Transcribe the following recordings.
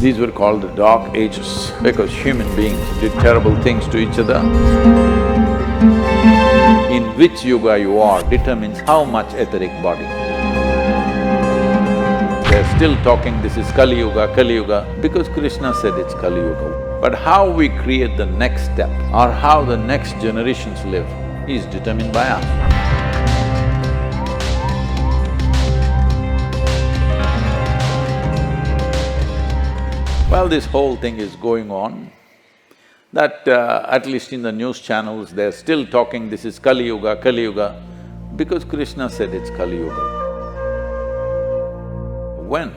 These were called the dark ages because human beings did terrible things to each other. In which yuga you are determines how much etheric body. They're still talking, this is Kali Yuga, because Krishna said it's Kali Yuga. But how we create the next step or how the next generations live is determined by us. Well, this whole thing is going on, that at least in the news channels, they're still talking, this is Kali Yuga, because Krishna said it's Kali Yuga. When?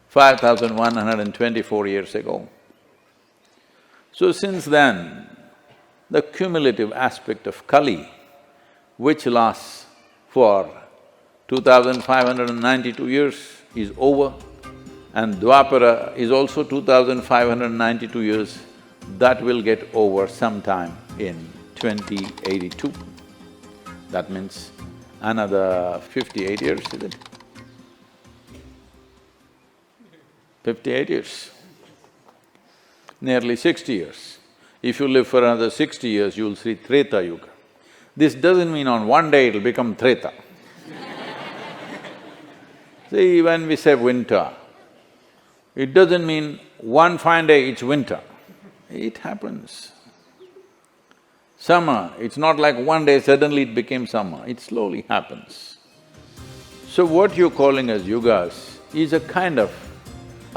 5,124 years ago. So since then, the cumulative aspect of Kali, which lasts for 2,592 years, is over, and Dwapara is also 2,592 years, that will get over sometime in 2082. That means another 58 years, is it? 58 years, nearly 60 years. If you live for another 60 years, you'll see Treta Yuga. This doesn't mean on one day it'll become Treta. See, when we say winter, it doesn't mean one fine day it's winter. It happens. Summer, it's not like one day suddenly it became summer, it slowly happens. So what you're calling as yugas is a kind of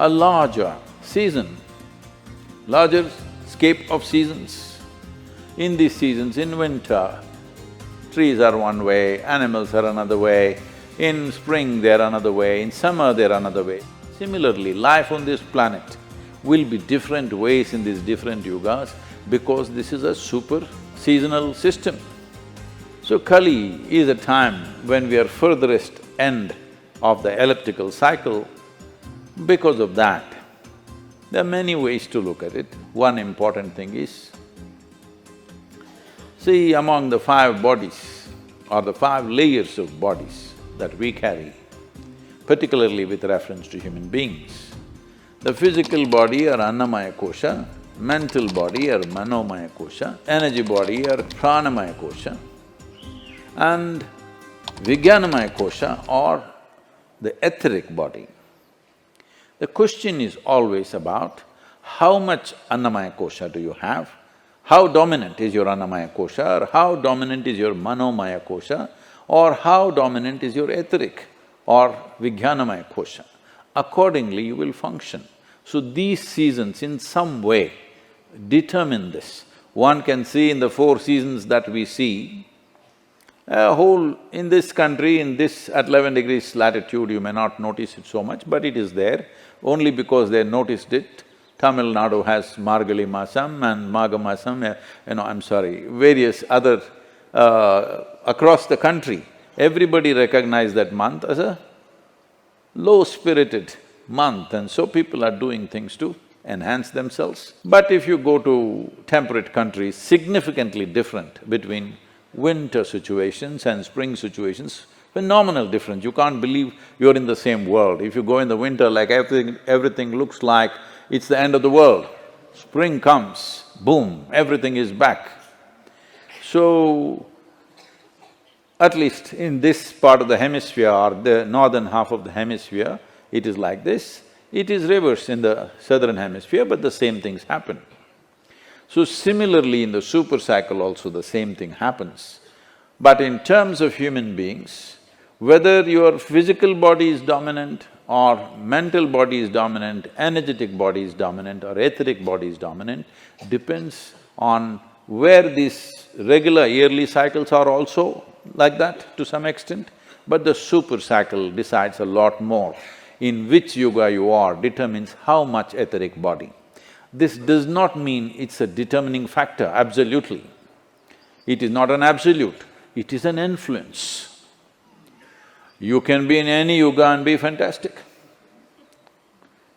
a larger season, larger scape of seasons. In these seasons, in winter, trees are one way, animals are another way, in spring they're another way, in summer they're another way. Similarly, life on this planet will be different ways in these different yugas because this is a super seasonal system. So Kali is a time when we are furthest end of the elliptical cycle. Because of that, there are many ways to look at it. One important thing is, see, among the 5 bodies or the 5 layers of bodies that we carry, particularly with reference to human beings, the physical body or Annamaya Kosha, mental body or Manomaya Kosha, energy body or Pranamaya Kosha, and Vijnanamaya Kosha or the etheric body. The question is always about how much Annamaya Kosha do you have, how dominant is your Annamaya Kosha, or how dominant is your Manomaya Kosha, or how dominant is your etheric or Vijnanamaya Kosha. Accordingly, you will function. So these seasons in some way determine this. One can see in the 4 seasons that we see, in this country, in this at 11 degrees latitude, you may not notice it so much, but it is there, only because they noticed it. Tamil Nadu has Margali Masam and Magha Masam, various other… across the country, everybody recognized that month as a low-spirited month, and so people are doing things to enhance themselves. But if you go to temperate countries, significantly different between winter situations and spring situations, phenomenal difference. You can't believe you're in the same world. If you go in the winter, like everything looks like it's the end of the world. Spring comes, boom, everything is back. So, at least in this part of the hemisphere or the northern half of the hemisphere, it is like this. It is reverse in the southern hemisphere, but the same things happen. So similarly, in the super cycle also the same thing happens. But in terms of human beings, whether your physical body is dominant or mental body is dominant, energetic body is dominant or etheric body is dominant, depends on where these regular yearly cycles are also like that to some extent, but the super cycle decides a lot more. In which yuga you are determines how much etheric body. This does not mean it's a determining factor, absolutely. It is not an absolute, it is an influence. You can be in any yuga and be fantastic.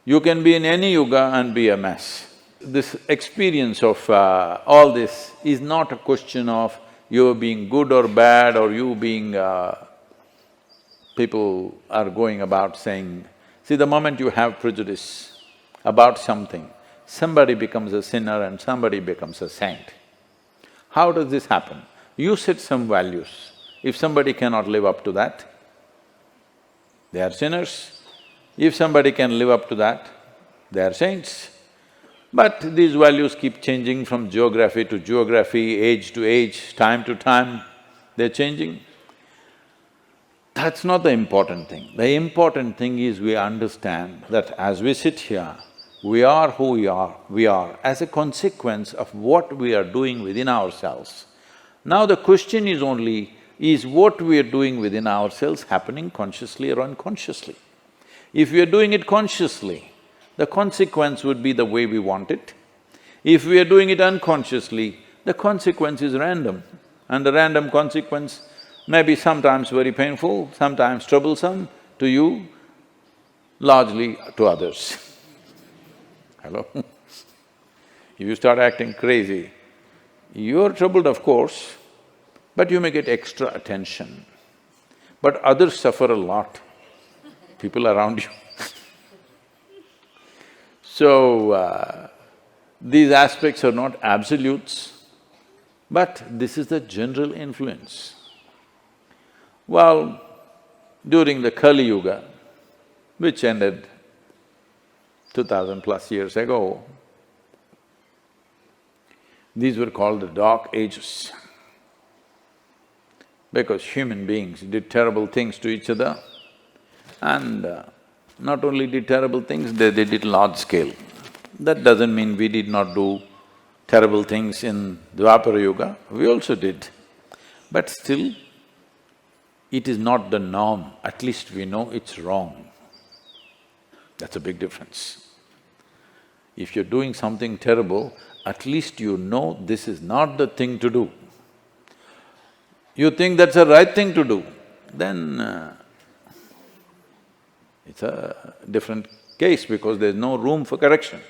You can be in any yuga and be a mess. This experience of all this is not a question of you being good or bad or you being… People are going about saying, see, the moment you have prejudice about something, somebody becomes a sinner and somebody becomes a saint. How does this happen? You set some values. If somebody cannot live up to that, they are sinners. If somebody can live up to that, they are saints. But these values keep changing from geography to geography, age to age, time to time, they're changing. That's not the important thing. The important thing is we understand that as we sit here, we are who we are as a consequence of what we are doing within ourselves. Now the question is only, is what we are doing within ourselves happening consciously or unconsciously? If we are doing it consciously, the consequence would be the way we want it. If we are doing it unconsciously, the consequence is random, and the random consequence may be sometimes very painful, sometimes troublesome to you, largely to others. Hello? If you start acting crazy, you're troubled of course, but you may get extra attention. But others suffer a lot, people around you. So, these aspects are not absolutes, but this is the general influence. Well, during the Kali Yuga, which ended 2000 plus years ago, these were called the dark ages, because human beings did terrible things to each other, and not only did terrible things, they did it large scale. That doesn't mean we did not do terrible things in Dwapara Yuga, we also did. But still, it is not the norm, at least we know it's wrong. That's a big difference. If you're doing something terrible, at least you know this is not the thing to do. You think that's the right thing to do, then it's a different case because there's no room for correction.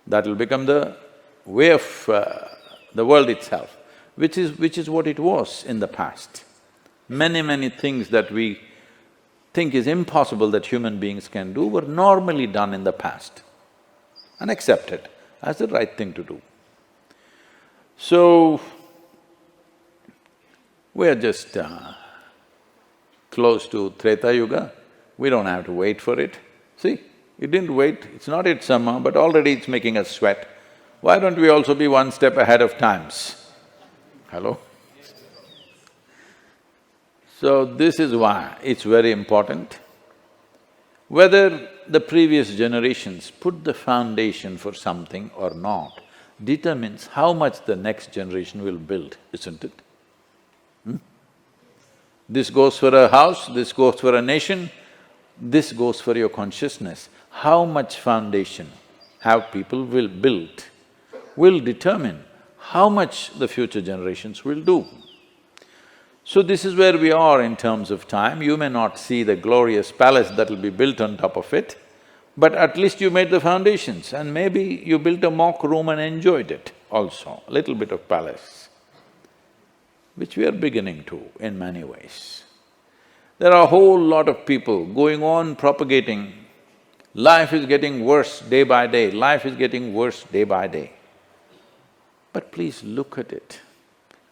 That will become the way of the world itself, which is what it was in the past. Many things that we think is impossible that human beings can do were normally done in the past and accepted as the right thing to do. So, we are just close to Treta Yuga, we don't have to wait for it. See, it didn't wait, it's not yet summer, but already it's making us sweat. Why don't we also be one step ahead of times? Hello? So this is why it's very important. Whether the previous generations put the foundation for something or not determines how much the next generation will build, isn't it? This goes for a house, this goes for a nation, this goes for your consciousness. How much foundation have people will build will determine how much the future generations will do. So this is where we are in terms of time. You may not see the glorious palace that will be built on top of it, but at least you made the foundations and maybe you built a mock room and enjoyed it also, a little bit of palace, which we are beginning to in many ways. There are a whole lot of people going on propagating, life is getting worse day by day, life is getting worse day by day. But please look at it.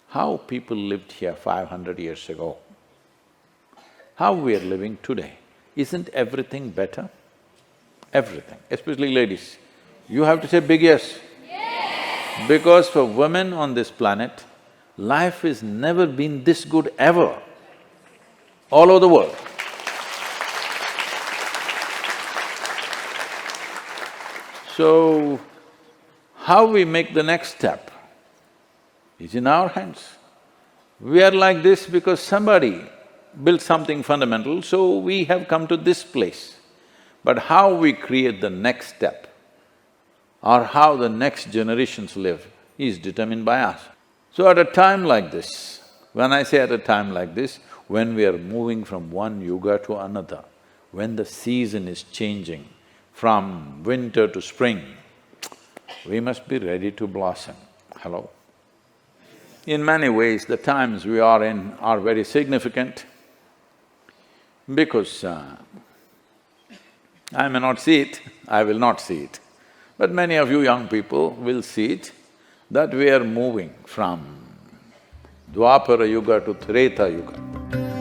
How people lived here 500 years ago, how we are living today. Isn't everything better? Everything, especially ladies. You have to say big yes. Yes! Because for women on this planet, life has never been this good ever, all over the world. So, how we make the next step is in our hands. We are like this because somebody built something fundamental, so we have come to this place. But how we create the next step or how the next generations live is determined by us. So at a time like this, when I say at a time like this, when we are moving from one yuga to another, when the season is changing from winter to spring, we must be ready to blossom. Hello? In many ways, the times we are in are very significant because I may not see it, I will not see it. But many of you young people will see it, that we are moving from Dwapara Yuga to Treta Yuga.